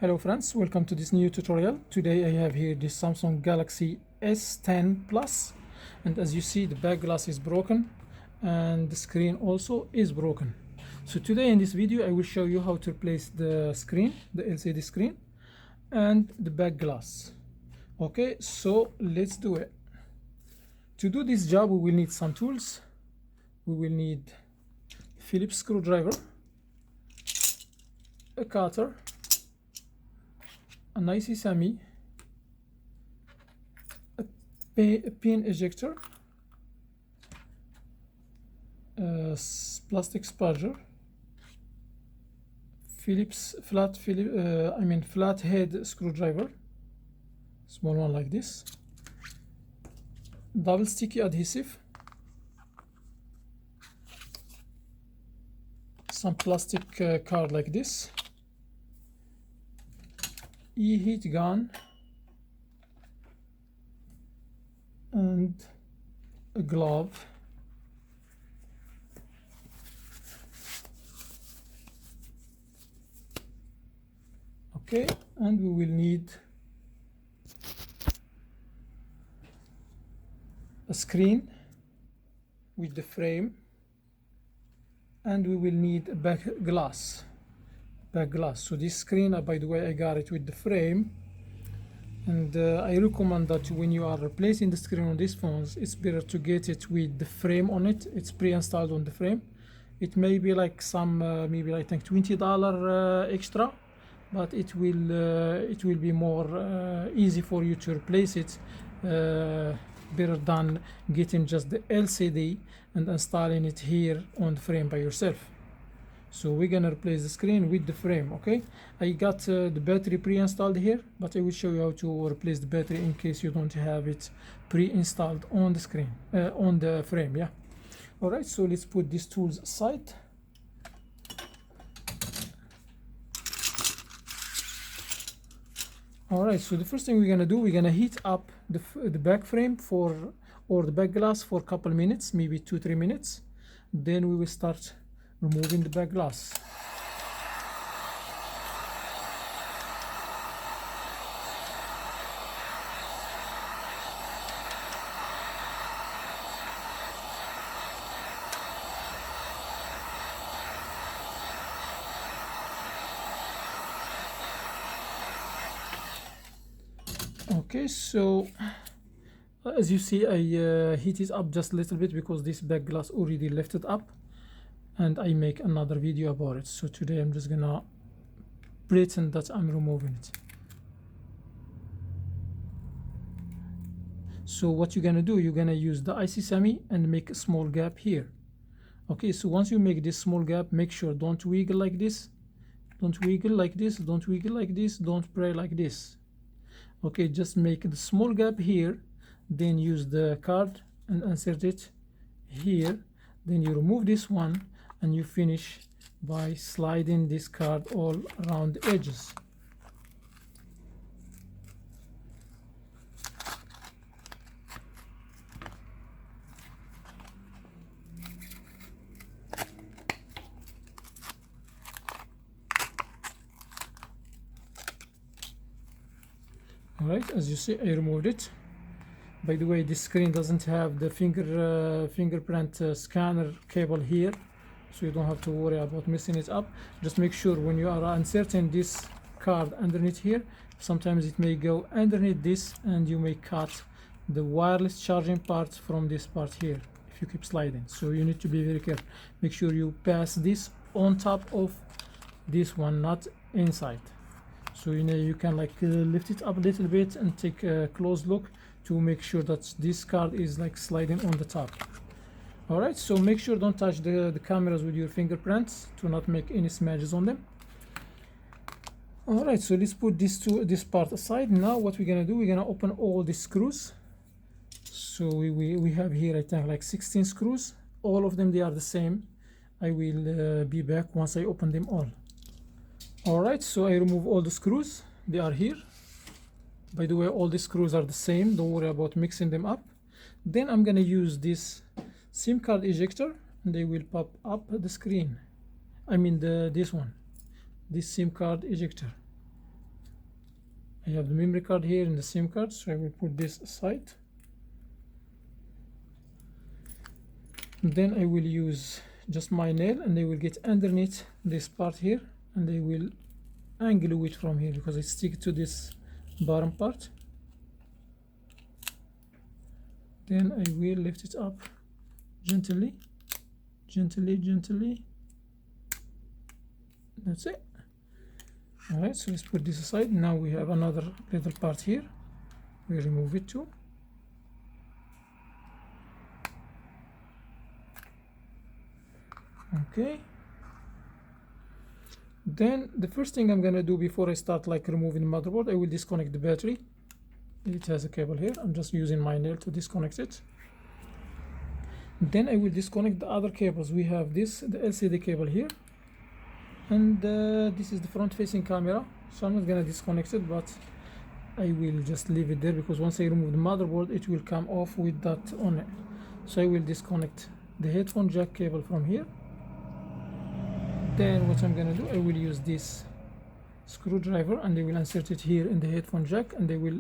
Hello friends, welcome to this new tutorial. Today I have here this Samsung Galaxy S10 Plus, and as you see the back glass is broken and the screen also is broken. So today in this video I will show you how to replace the screen, the LCD screen, and the back glass. Okay, so let's do it. To do this job we will need some tools. We will need Phillips screwdriver, a cutter, an adhesive, a pin ejector, a plastic spudger, Phillips flat head screwdriver, small one like this, double sticky adhesive, some plastic card like this, heat gun, and a glove. Okay, and we will need a screen with the frame, and we will need a back glass. So this screen, by the way, I got it with the frame, and I recommend that when you are replacing the screen on these phones, it's better to get it with the frame on it. It's pre-installed on the frame. It may be like some maybe I think $20 extra, but it will be more easy for you to replace it, better than getting just the LCD and installing it here on the frame by yourself. So we're gonna replace the screen with the frame. Okay, I got the battery pre-installed here, but I will show you how to replace the battery in case you don't have it pre-installed on the screen, on the frame. Yeah, all right, so let's put these tools aside. All right, so the first thing we're gonna do, we're gonna heat up the back frame or the back glass for a couple minutes, maybe 2-3 minutes. Then we will start removing the back glass. Okay, so as you see, I heat it up just a little bit because this back glass already lifted up, and I make another video about it. So today I'm just gonna pretend that I'm removing it. So what you're gonna do, you're gonna use the IC semi and make a small gap here. Okay, so once you make this small gap, make sure don't wiggle like this, don't wiggle like this, don't wiggle like this, don't pray like this. Okay, just make the small gap here, then use the card and insert it here, then you remove this one and you finish by sliding this card all around the edges. All right, as you see, I removed it. By the way, this screen doesn't have the fingerprint scanner cable here, so you don't have to worry about messing it up. Just make sure when you are inserting this card underneath here, sometimes it may go underneath this and you may cut the wireless charging part from this part here if you keep sliding. So you need to be very careful. Make sure you pass this on top of this one, not inside. So you can like lift it up a little bit and take a close look to make sure that this card is like sliding on the top. All right, so make sure don't touch the cameras with your fingerprints to not make any smudges on them. All right, so let's put this part aside. Now what we're gonna do, we're gonna open all the screws. So we have here I think like 16 screws. All of them, they are the same. I will be back once I open them all. All right, so I remove all the screws. They are here. By the way, all the screws are the same. Don't worry about mixing them up. Then I'm gonna use this SIM card ejector, and they will pop up the screen. I mean this one, this SIM card ejector. I have the memory card here and the SIM card, so I will put this aside. And then I will use just my nail and I will get underneath this part here and I will angle it from here because I stick to this bottom part. Then I will lift it up gently, gently, gently. That's it. Alright, so let's put this aside. Now we have another little part here. We remove it too. Okay. Then the first thing I'm gonna do before I start like removing the motherboard, I will disconnect the battery. It has a cable here. I'm just using my nail to disconnect it. Then I will disconnect the other cables. We have the LCD cable here, and this is the front facing camera, so I'm not gonna disconnect it, but I will just leave it there because once I remove the motherboard it will come off with that on it. So I will disconnect the headphone jack cable from here. Then what I'm gonna do, I will use this screwdriver and I will insert it here in the headphone jack and I will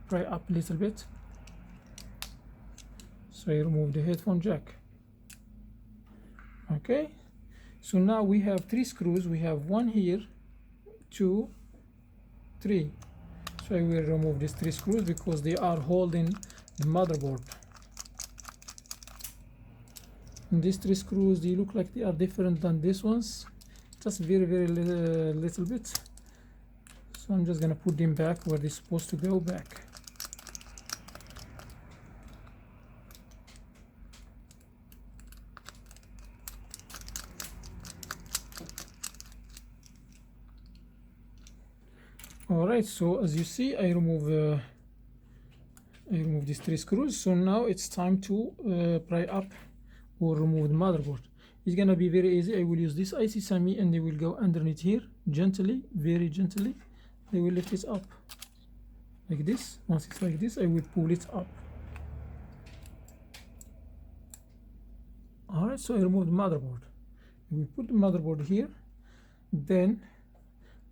pry up a little bit. So I remove the headphone jack. Okay, so now we have 3 screws. We have 1 here, 2, 3. So I will remove these 3 screws because they are holding the motherboard. And these 3 screws, they look like they are different than these ones, just very little bit. So I'm just gonna put them back where they're supposed to go back. Alright, so as you see, I remove these 3 screws. So now it's time to pry up or remove the motherboard. It's gonna be very easy. I will use this IC Semi and they will go underneath here gently, very gently. I will lift it up like this. Once it's like this, I will pull it up. Alright, so I remove the motherboard. I will put the motherboard here. Then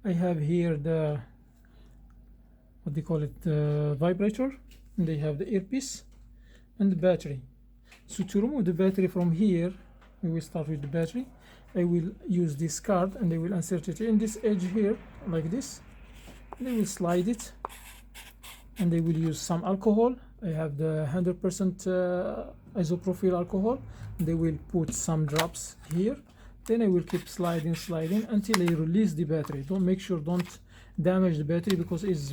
I have here the, what they call it, the vibrator, and they have the earpiece and the battery. So to remove the battery from here, we will start with the battery. I will use this card and I will insert it in this edge here like this. And I will slide it and I will use some alcohol. I have the 100% isopropyl alcohol. They will put some drops here. Then I will keep sliding until I release the battery. Don't damage the battery because it's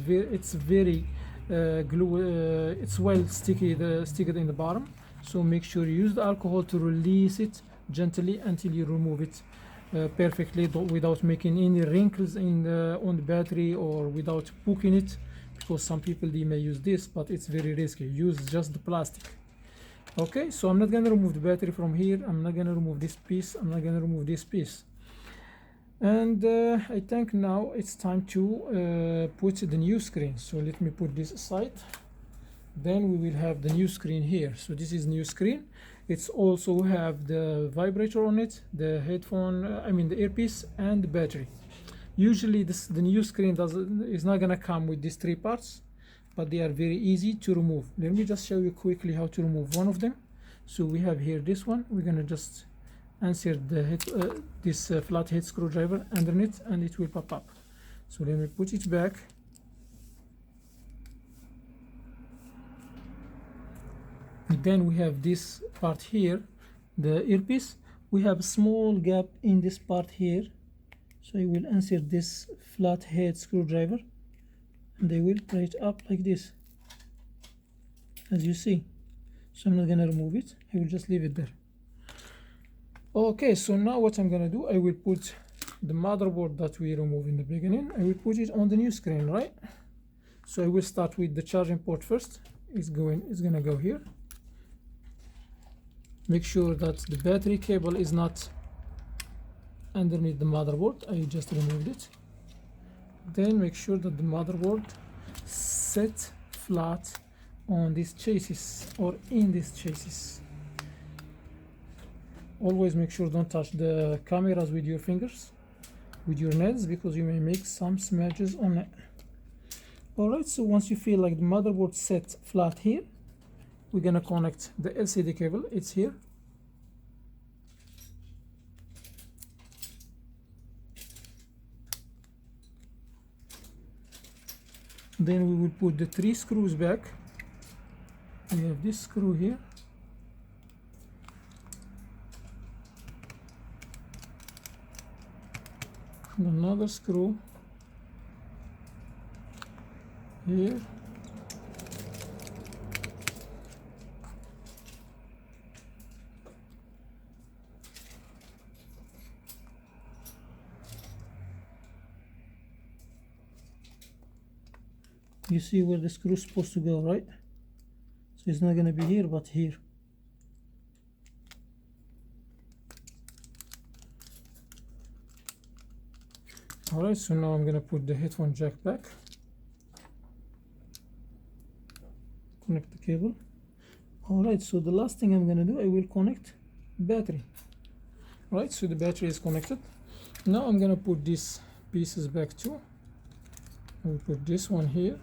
very glue. It's well sticky in the bottom. So make sure you use the alcohol to release it gently until you remove it perfectly without making any wrinkles on the battery or without poking it, because some people they may use this, but it's very risky. Use just the plastic. Okay, so I'm not gonna remove the battery from here. I'm not gonna remove this piece. I'm not gonna remove this piece. And I think now it's time to put the new screen. So let me put this aside. Then we will have the new screen here. So this is new screen. It's also have the vibrator on it, the headphone, the earpiece and the battery. Usually the new screen is not gonna come with these 3 parts, but they are very easy to remove. Let me just show you quickly how to remove one of them. So we have here this one. We're gonna just insert the this flathead screwdriver underneath and it will pop up. So let me put it back. And then we have this part here, the earpiece. We have a small gap in this part here. So I will insert this flathead screwdriver and I will pry it up like this, as you see. So I'm not gonna remove it. I will just leave it there. Okay, so now what I'm gonna do, I will put the motherboard that we removed in the beginning. I will put it on the new screen, right? So I will start with the charging port first. It's gonna go here. Make sure that the battery cable is not underneath the motherboard. I just removed it. Then make sure that the motherboard set flat on this chassis or in this chassis. Always make sure don't touch the cameras with your fingers, with your nails, because you may make some smudges on it. Alright, so once you feel like the motherboard set flat here, we're gonna connect the LCD cable. It's here. Then we will put the 3 screws back. We have this screw here. And another screw here. You see where the screw is supposed to go, right? So it's not going to be here, but here. Alright, so now I'm going to put the headphone jack back. Connect the cable. Alright, so the last thing I'm going to do, I will connect battery. Alright, so the battery is connected. Now I'm going to put these pieces back too. I will put this one here.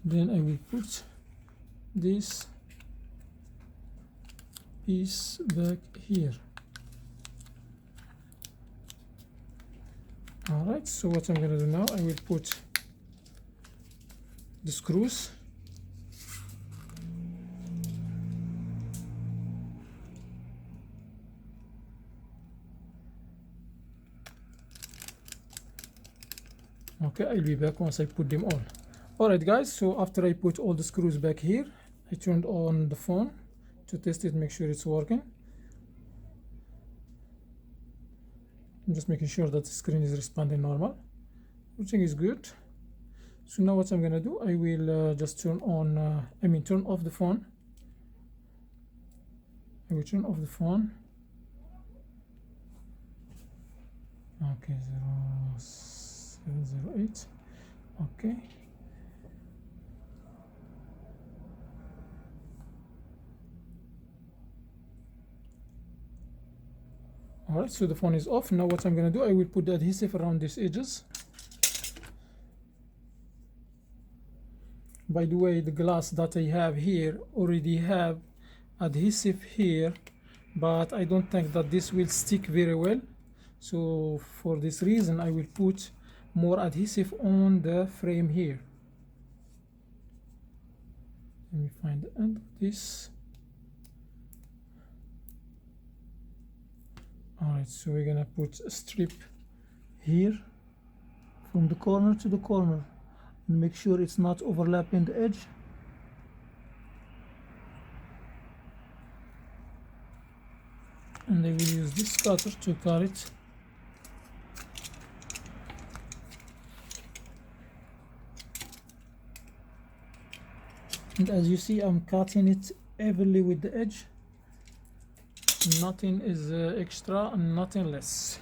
Then I will put this piece back here. Alright, so what I'm going to do now, I will put the screws. Okay, I'll be back once I put them all. Alright guys, so after I put all the screws back here, I turned on the phone to test it, make sure it's working. I'm just making sure that the screen is responding normal. Everything is good. So now what I'm gonna do, I will just turn off the phone. I will turn off the phone. Okay, 0708. Okay. Alright, so the phone is off. Now what I'm going to do, I will put the adhesive around these edges. By the way, the glass that I have here already have adhesive here, but I don't think that this will stick very well. So for this reason, I will put more adhesive on the frame here. Let me find the end of this. Alright, so we're gonna put a strip here from the corner to the corner and make sure it's not overlapping the edge. And I will use this cutter to cut it. And as you see, I'm cutting it evenly with the edge. Nothing is extra and nothing less.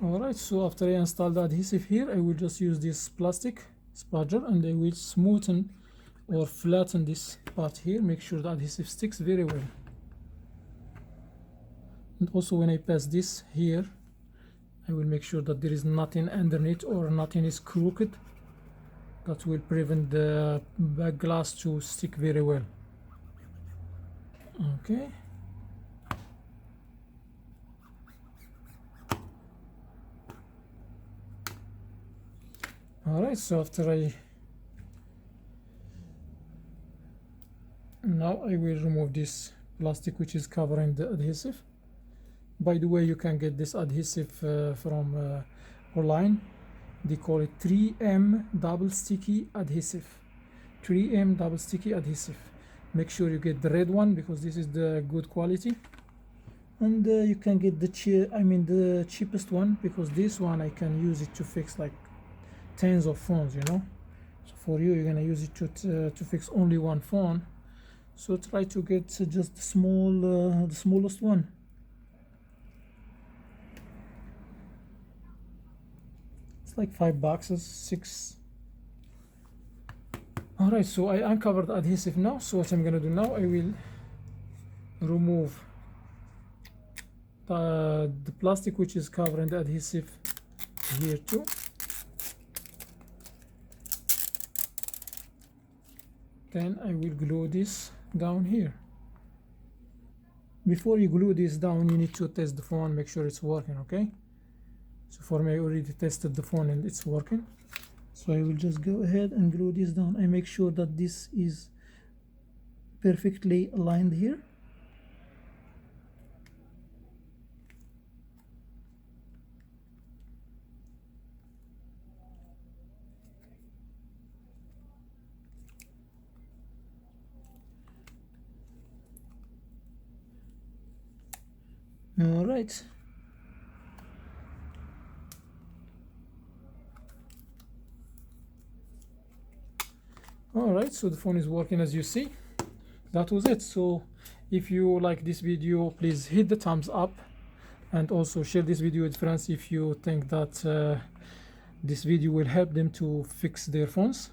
Alright, so after I install the adhesive here, I will just use this plastic spudger and I will smoothen or flatten this part here, make sure the adhesive sticks very well. And also when I pass this here, I will make sure that there is nothing underneath or nothing is crooked. That will prevent the back glass to stick very well. Okay. Alright, so now I will remove this plastic which is covering the adhesive. By the way, you can get this adhesive from online. They call it 3M double sticky adhesive. 3M double sticky adhesive. Make sure you get the red one because this is the good quality. And you can get the cheapest one, because this one I can use it to fix like tens of phones, you know. So for you, you're gonna use it to fix only one phone. So try to get just the smallest one. It's like $5, 6. All right, so I uncovered the adhesive now. So what I'm gonna do now, I will remove the plastic which is covering the adhesive here too. Then I will glue this down here. Before you glue this down, you need to test the phone, make sure it's working, okay? So for me, I already tested the phone and it's working. So I will just go ahead and glue this down. I make sure that this is perfectly aligned here. All right. All right, so the phone is working as you see. That was it. So if you like this video, please hit the thumbs up, and also share this video with friends if you think that this video will help them to fix their phones,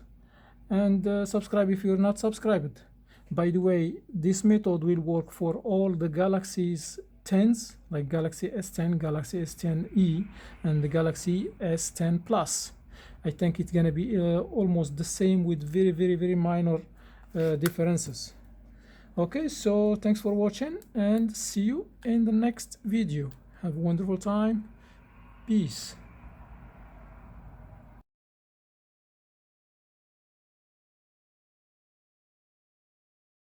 and subscribe if you're not subscribed. By the way, this method will work for all the Galaxy's 10s, like Galaxy S10, Galaxy S10e, and the Galaxy S10 Plus. I think it's gonna be almost the same with very minor differences. Okay, so thanks for watching and see you in the next video. Have a wonderful time. Peace.